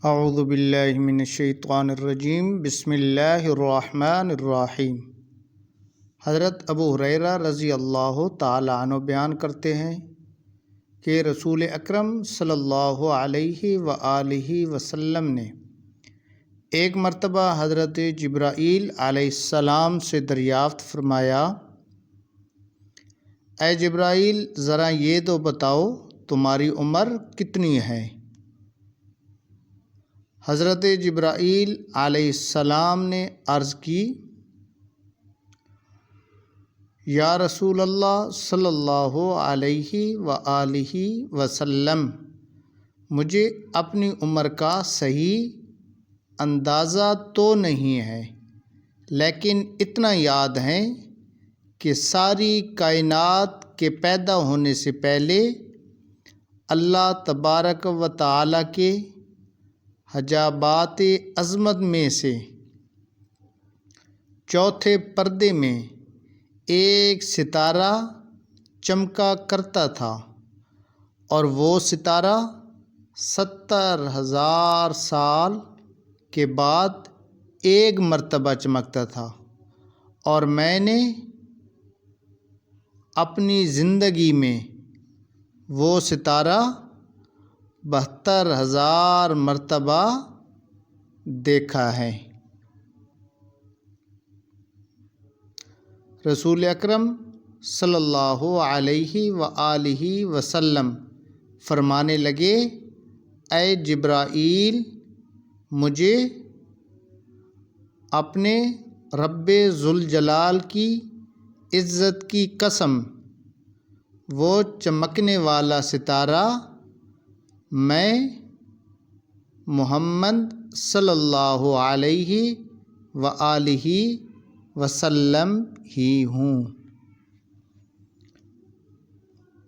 اعوذ باللہ من الشیطان الرجیم، بسم اللہ الرحمن الرحیم۔ حضرت ابو ہریرہ رضی اللہ تعالی عنہ بیان کرتے ہیں کہ رسول اکرم صلی اللہ علیہ وآلہ وسلم نے ایک مرتبہ حضرت جبرائیل علیہ السلام سے دریافت فرمایا، اے جبرائیل، ذرا یہ تو بتاؤ تمہاری عمر کتنی ہے؟ حضرت جبرائیل علیہ السلام نے عرض کی، یا رسول اللہ صلی اللہ علیہ وآلہ وسلم، مجھے اپنی عمر کا صحیح اندازہ تو نہیں ہے، لیکن اتنا یاد ہے کہ ساری کائنات کے پیدا ہونے سے پہلے اللہ تبارک و تعالی کے حجابات عظمت میں سے چوتھے پردے میں ایک ستارہ چمکا کرتا تھا، اور وہ ستارہ 70,000 سال کے بعد ایک مرتبہ چمکتا تھا، اور میں نے اپنی زندگی میں وہ ستارہ 72,000 مرتبہ دیکھا ہے۔ رسول اکرم صلی اللہ علیہ وآلہ وسلم فرمانے لگے، اے جبرائیل، مجھے اپنے رب ذوالجلال کی عزت کی قسم، وہ چمکنے والا ستارہ میں محمد صلی اللہ علیہ وآلہ وسلم ہی ہوں۔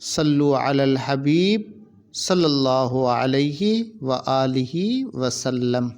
صلو علی الحبیب صلی اللہ علیہ وآلہ وسلم۔